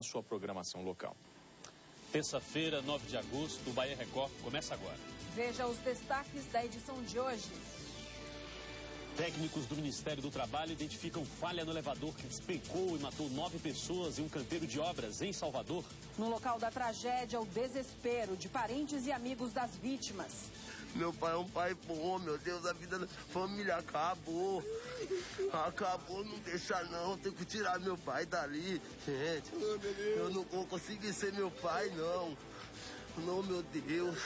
sua programação local. Terça-feira, 9 de agosto, o Bahia Record começa agora. Veja os destaques da edição de hoje. Técnicos do Ministério do Trabalho identificam falha no elevador que despencou e matou 9 pessoas em um canteiro de obras em Salvador. No local da tragédia, o desespero de parentes e amigos das vítimas. Meu pai é um pai bom, meu Deus, a vida da família acabou. Acabou, não deixa não, tenho que tirar meu pai dali. Gente, eu não vou conseguir ser meu pai, não. Não, meu Deus.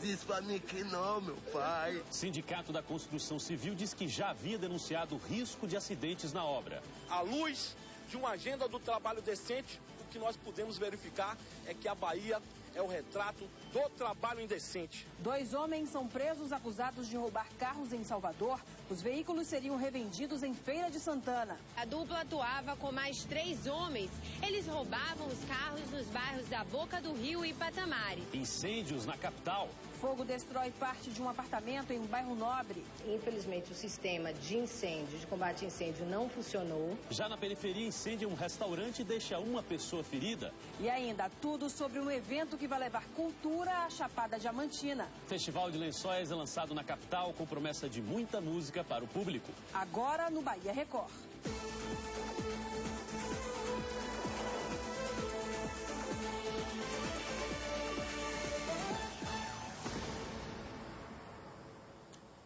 Diz pra mim que não, meu pai. Sindicato da Construção Civil diz que já havia denunciado risco de acidentes na obra. À luz de uma agenda do trabalho decente, o que nós podemos verificar é que a Bahia é o retrato do trabalho indecente. 2 homens são presos acusados de roubar carros em Salvador. Os veículos seriam revendidos em Feira de Santana. A dupla atuava com mais 3 homens. Eles roubavam os carros nos bairros da Boca do Rio e Patamari. Incêndios na capital. Fogo destrói parte de um apartamento em um bairro nobre. Infelizmente, o sistema de incêndio, de combate a incêndio, não funcionou. Já na periferia, incendia um restaurante e deixa uma pessoa ferida. E ainda tudo sobre um evento que vai levar cultura à Chapada Diamantina. Festival de Lençóis é lançado na capital com promessa de muita música para o público. Agora no Bahia Record.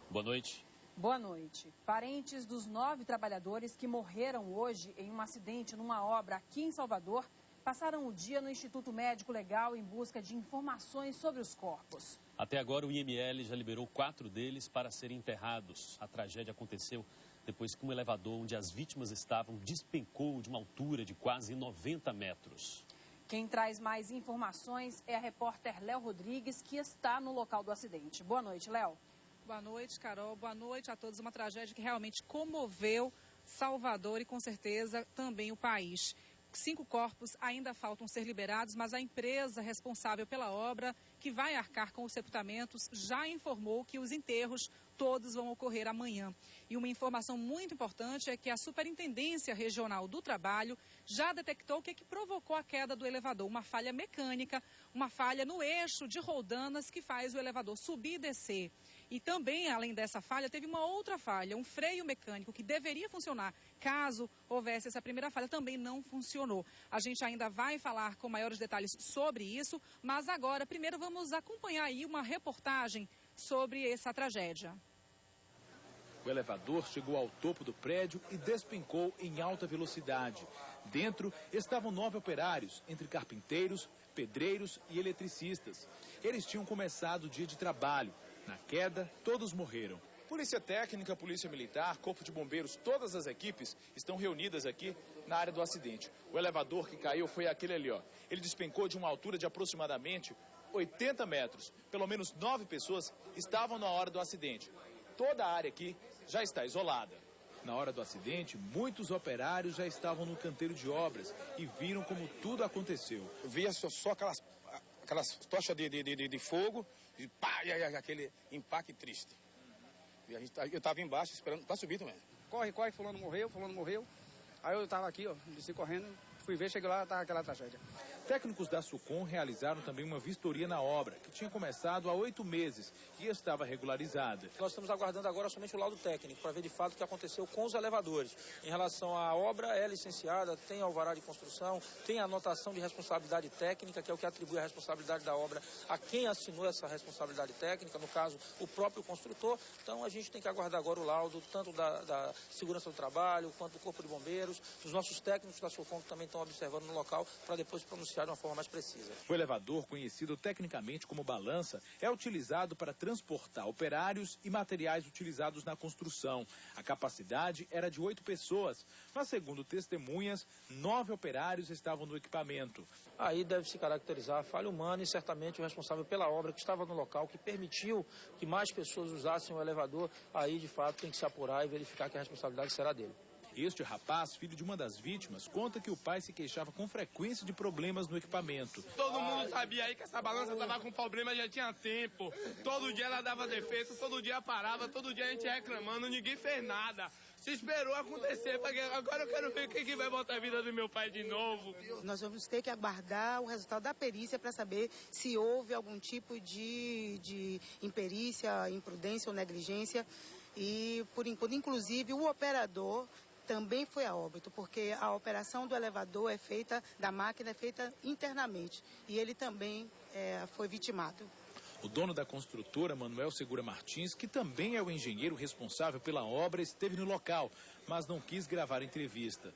Boa noite. Boa noite. Parentes dos 9 trabalhadores que morreram hoje em um acidente numa obra aqui em Salvador passaram o dia no Instituto Médico Legal em busca de informações sobre os corpos. Até agora, o IML já liberou 4 deles para serem enterrados. A tragédia aconteceu depois que um elevador onde as vítimas estavam despencou de uma altura de quase 90 metros. Quem traz mais informações é a repórter Léo Rodrigues, que está no local do acidente. Boa noite, Léo. Boa noite, Carol. Boa noite a todos. Uma tragédia que realmente comoveu Salvador e, com certeza, também o país. 5 corpos ainda faltam ser liberados, mas a empresa responsável pela obra, que vai arcar com os sepultamentos, já informou que os enterros todos vão ocorrer amanhã. E uma informação muito importante é que a Superintendência Regional do Trabalho já detectou o que provocou a queda do elevador. Uma falha mecânica, uma falha no eixo de roldanas que faz o elevador subir e descer. E também, além dessa falha, teve uma outra falha, um freio mecânico que deveria funcionar caso houvesse essa primeira falha, também não funcionou. A gente ainda vai falar com maiores detalhes sobre isso, mas agora, primeiro, vamos acompanhar aí uma reportagem sobre essa tragédia. O elevador chegou ao topo do prédio e despencou em alta velocidade. Dentro estavam 9 operários, entre carpinteiros, pedreiros e eletricistas. Eles tinham começado o dia de trabalho. Na queda, todos morreram. Polícia Técnica, Polícia Militar, Corpo de Bombeiros, todas as equipes estão reunidas aqui na área do acidente. O elevador que caiu foi aquele ali, ó. Ele despencou de uma altura de aproximadamente 80 metros. Pelo menos 9 pessoas estavam na hora do acidente. Toda a área aqui já está isolada. Na hora do acidente, muitos operários já estavam no canteiro de obras e viram como tudo aconteceu. Eu via só aquelas tochas de fogo e pá, e aquele impacto triste. E eu estava embaixo esperando para subir também. Corre, fulano morreu. Aí eu estava aqui, ó, desci correndo, fui ver, cheguei lá, estava aquela tragédia. Técnicos da SUCOM realizaram também uma vistoria na obra, que tinha começado há 8 meses e estava regularizada. Nós estamos aguardando agora somente o laudo técnico para ver de fato o que aconteceu com os elevadores. Em relação à obra, é licenciada, tem alvará de construção, tem anotação de responsabilidade técnica, que é o que atribui a responsabilidade da obra a quem assinou essa responsabilidade técnica, no caso, o próprio construtor. Então a gente tem que aguardar agora o laudo, tanto da segurança do trabalho, quanto do Corpo de Bombeiros, os nossos técnicos da SUCOM que também estão observando no local, para depois pronunciar de uma forma mais precisa. O elevador, conhecido tecnicamente como balança, é utilizado para transportar operários e materiais utilizados na construção. A capacidade era de 8 pessoas, mas segundo testemunhas, 9 operários estavam no equipamento. Aí deve se caracterizar a falha humana e certamente o responsável pela obra que estava no local, que permitiu que mais pessoas usassem o elevador, aí de fato tem que se apurar e verificar que a responsabilidade será dele. Este rapaz, filho de uma das vítimas, conta que o pai se queixava com frequência de problemas no equipamento. Todo mundo sabia aí que essa balança estava com problema já tinha tempo. Todo dia ela dava defeito, todo dia parava, todo dia a gente reclamando, ninguém fez nada. Se esperou acontecer, agora eu quero ver quem que vai botar a vida do meu pai de novo. Nós vamos ter que aguardar o resultado da perícia para saber se houve algum tipo de imperícia, imprudência ou negligência. E, por enquanto, inclusive, o operador também foi a óbito, porque a operação do elevador da máquina é feita internamente. E ele também foi vitimado. O dono da construtora, Manuel Segura Martins, que também é o engenheiro responsável pela obra, esteve no local, mas não quis gravar entrevista.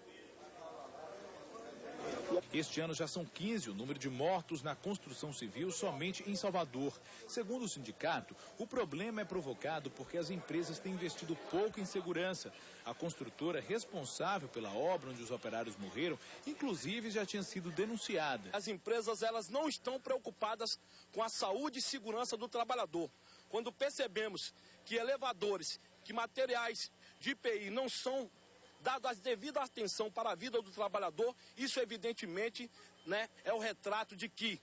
Este ano já são 15 o número de mortos na construção civil somente em Salvador. Segundo o sindicato, o problema é provocado porque as empresas têm investido pouco em segurança. A construtora responsável pela obra onde os operários morreram, inclusive, já tinha sido denunciada. As empresas, elas não estão preocupadas com a saúde e segurança do trabalhador. Quando percebemos que elevadores, que materiais de IPI não são dado a devida atenção para a vida do trabalhador, isso evidentemente, é o retrato de que,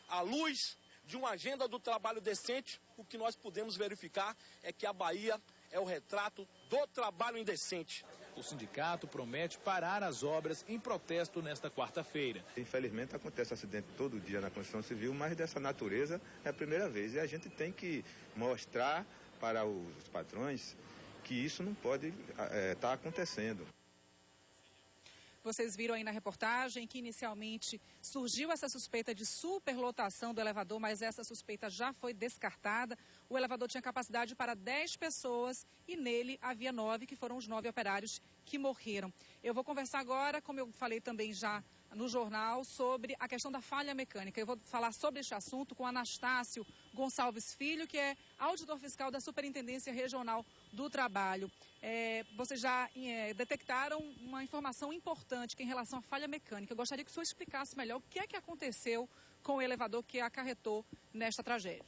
à luz de uma agenda do trabalho decente, o que nós podemos verificar é que a Bahia é o retrato do trabalho indecente. O sindicato promete parar as obras em protesto nesta quarta-feira. Infelizmente acontece acidente todo dia na construção civil, mas dessa natureza é a primeira vez. E a gente tem que mostrar para os patrões que isso não pode estar acontecendo. Vocês viram aí na reportagem que inicialmente surgiu essa suspeita de superlotação do elevador, mas essa suspeita já foi descartada. O elevador tinha capacidade para 10 pessoas e nele havia 9, que foram os 9 operários que morreram. Eu vou conversar agora, como eu falei também já no jornal, sobre a questão da falha mecânica. Eu vou falar sobre este assunto com Anastácio Gonçalves Filho, que é auditor fiscal da Superintendência Regional do Trabalho. Vocês já detectaram uma informação importante que em relação à falha mecânica. Eu gostaria que o senhor explicasse melhor o que é que aconteceu com o elevador que acarretou nesta tragédia.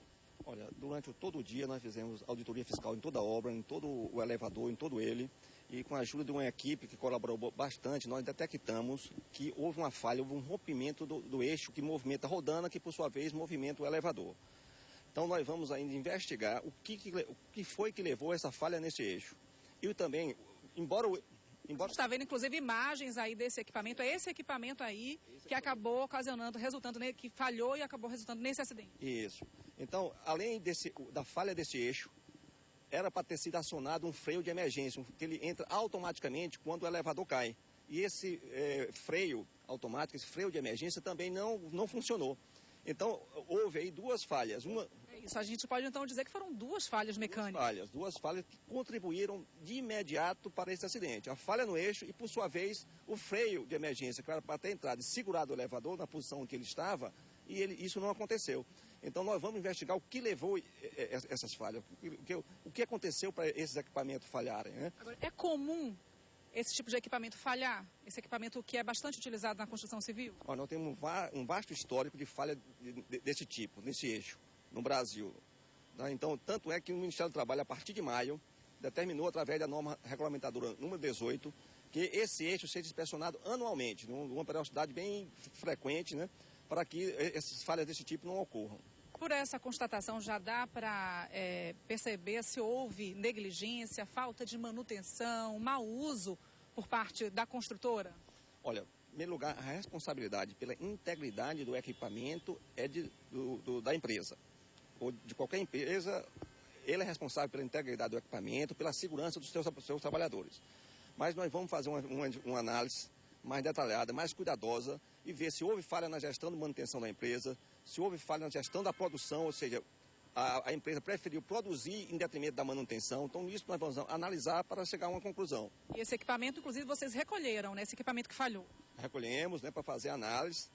Olha, durante todo o dia nós fizemos auditoria fiscal em toda a obra, em todo o elevador, em todo ele. E com a ajuda de uma equipe que colaborou bastante, nós detectamos que houve uma falha, houve um rompimento do eixo que movimenta a rodana, que por sua vez movimenta o elevador. Então nós vamos ainda investigar o que foi que levou essa falha nesse eixo. E também, embora a gente está vendo inclusive imagens aí desse equipamento, é esse equipamento aí que acabou ocasionando, que falhou e acabou resultando nesse acidente. Isso. Então, além da falha desse eixo, era para ter sido acionado um freio de emergência, que ele entra automaticamente quando o elevador cai. E esse freio automático, esse freio de emergência também não funcionou. Então, houve aí duas falhas. Isso, a gente pode então dizer que foram duas falhas mecânicas. Duas falhas que contribuíram de imediato para esse acidente. A falha no eixo e, por sua vez, o freio de emergência, que era para ter entrado e segurado o elevador na posição em que ele estava, e isso não aconteceu. Então nós vamos investigar o que levou essas falhas, o que aconteceu para esses equipamentos falharem. Né? Agora, é comum esse tipo de equipamento falhar? Esse equipamento que é bastante utilizado na construção civil? Nós temos um vasto histórico de falha desse tipo, nesse eixo, no Brasil. Então, tanto é que o Ministério do Trabalho, a partir de maio, determinou, através da norma regulamentadora número 18, que esse eixo seja inspecionado anualmente, numa periodicidade bem frequente, né? Para que essas falhas desse tipo não ocorram. Por essa constatação, já dá para perceber se houve negligência, falta de manutenção, mau uso por parte da construtora? Olha, em primeiro lugar, a responsabilidade pela integridade do equipamento é da empresa. Ou de qualquer empresa, ele é responsável pela integridade do equipamento, pela segurança dos seus trabalhadores. Mas nós vamos fazer uma análise mais detalhada, mais cuidadosa, e ver se houve falha na gestão de manutenção da empresa, se houve falha na gestão da produção, ou seja, a empresa preferiu produzir em detrimento da manutenção. Então, nisso nós vamos analisar para chegar a uma conclusão. E esse equipamento, inclusive, vocês recolheram, né? Esse equipamento que falhou? Recolhemos, né, para fazer análise,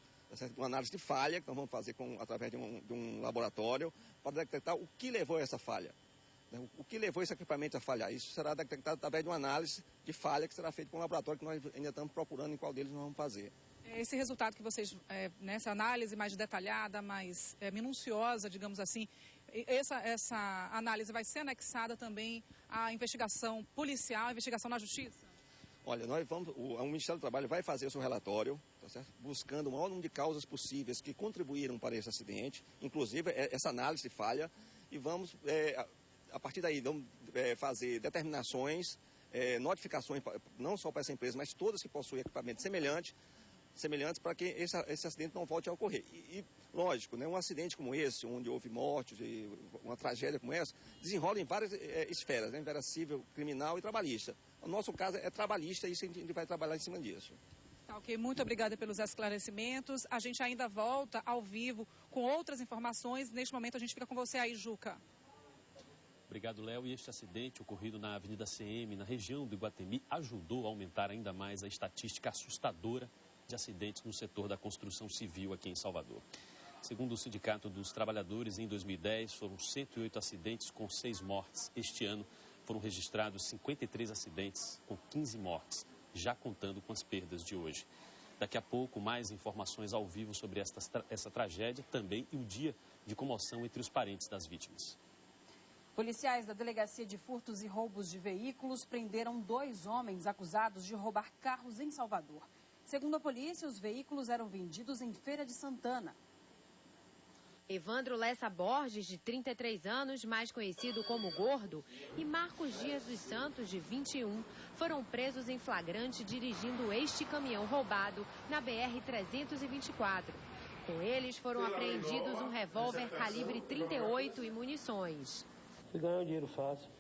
uma análise de falha, que nós vamos fazer através de um laboratório, para detectar o que levou a essa falha. O que levou esse equipamento a falhar? Isso será detectado através de uma análise de falha que será feita com um laboratório que nós ainda estamos procurando em qual deles nós vamos fazer. Esse resultado que vocês, nessa análise mais detalhada, mais minuciosa, digamos assim, essa análise vai ser anexada também à investigação policial, à investigação na justiça? Olha, o Ministério do Trabalho vai fazer o seu relatório, tá certo? Buscando o maior número de causas possíveis que contribuíram para esse acidente, inclusive essa análise falha, e vamos, a partir daí, vamos fazer determinações, notificações, não só para essa empresa, mas todas que possuem equipamentos semelhantes para que esse acidente não volte a ocorrer. E lógico, né, um acidente como esse, onde houve mortes, uma tragédia como essa, desenrola em várias esferas, né, esfera civil, criminal e trabalhista. O nosso caso é trabalhista e isso a gente vai trabalhar em cima disso. Tá, ok, muito obrigada pelos esclarecimentos. A gente ainda volta ao vivo com outras informações. Neste momento a gente fica com você aí, Juca. Obrigado, Léo. E este acidente ocorrido na Avenida CM, na região do Iguatemi, ajudou a aumentar ainda mais a estatística assustadora de acidentes no setor da construção civil aqui em Salvador. Segundo o Sindicato dos Trabalhadores, em 2010 foram 108 acidentes com 6 mortes. Este ano foram registrados 53 acidentes com 15 mortes, já contando com as perdas de hoje. Daqui a pouco, mais informações ao vivo sobre essa tragédia também e o dia de comoção entre os parentes das vítimas. Policiais da Delegacia de Furtos e Roubos de Veículos prenderam 2 homens acusados de roubar carros em Salvador. Segundo a polícia, os veículos eram vendidos em Feira de Santana. Evandro Lessa Borges, de 33 anos, mais conhecido como Gordo, e Marcos Dias dos Santos, de 21, foram presos em flagrante dirigindo este caminhão roubado na BR-324. Com eles foram apreendidos um revólver calibre 38 e munições. Você ganhou dinheiro fácil.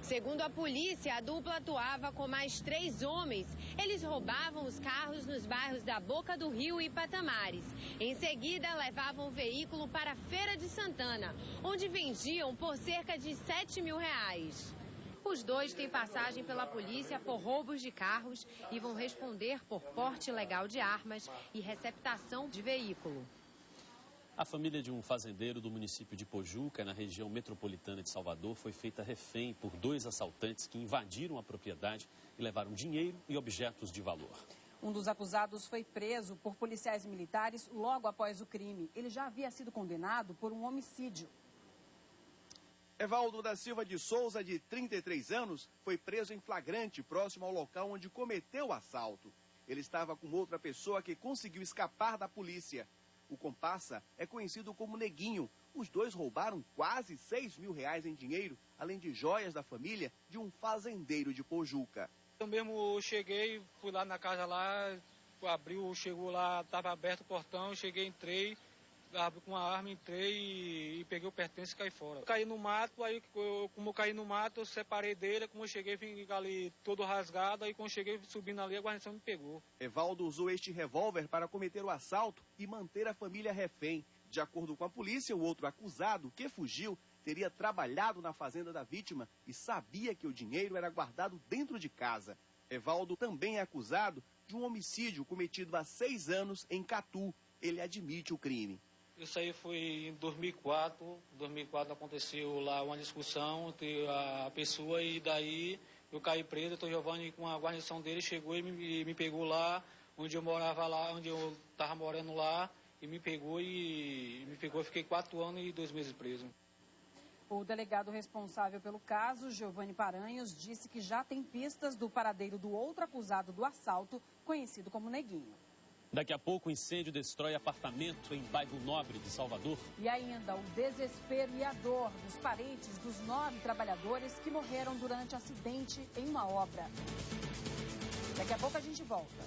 Segundo a polícia, a dupla atuava com mais 3 homens. Eles roubavam os carros nos bairros da Boca do Rio e Patamares. Em seguida, levavam o veículo para a Feira de Santana, onde vendiam por cerca de R$7 mil. Os 2 têm passagem pela polícia por roubos de carros e vão responder por porte ilegal de armas e receptação de veículo. A família de um fazendeiro do município de Pojuca, na região metropolitana de Salvador, foi feita refém por 2 assaltantes que invadiram a propriedade e levaram dinheiro e objetos de valor. Um dos acusados foi preso por policiais militares logo após o crime. Ele já havia sido condenado por um homicídio. Evaldo da Silva de Souza, de 33 anos, foi preso em flagrante próximo ao local onde cometeu o assalto. Ele estava com outra pessoa que conseguiu escapar da polícia. O comparsa é conhecido como Neguinho. Os 2 roubaram quase R$6 mil em dinheiro, além de joias da família de um fazendeiro de Pojuca. Eu mesmo cheguei, fui lá na casa lá, abriu, chegou lá, estava aberto o portão, cheguei, entrei, abri com uma arma, entrei e peguei o pertence e caí fora. Caí no mato, aí como eu caí no mato, eu separei dele, como eu cheguei, vim ali todo rasgado, aí quando eu cheguei subindo ali, a guarnição me pegou. Evaldo usou este revólver para cometer o assalto e manter a família refém. De acordo com a polícia, o outro acusado, que fugiu, teria trabalhado na fazenda da vítima e sabia que o dinheiro era guardado dentro de casa. Evaldo também é acusado de um homicídio cometido há 6 anos em Catu. Ele admite o crime. Isso aí foi em 2004. Em 2004 aconteceu lá uma discussão entre a pessoa e daí eu caí preso. Então Giovanni, com a guarnição dele, chegou e me pegou lá, onde eu morava lá, onde eu estava morando lá, e me pegou, eu fiquei 4 anos e 2 meses preso. O delegado responsável pelo caso, Giovanni Paranhos, disse que já tem pistas do paradeiro do outro acusado do assalto, conhecido como Neguinho. Daqui a pouco, o incêndio destrói apartamento em bairro Nobre de Salvador. E ainda o desespero e a dor dos parentes dos 9 trabalhadores que morreram durante acidente em uma obra. Daqui a pouco a gente volta.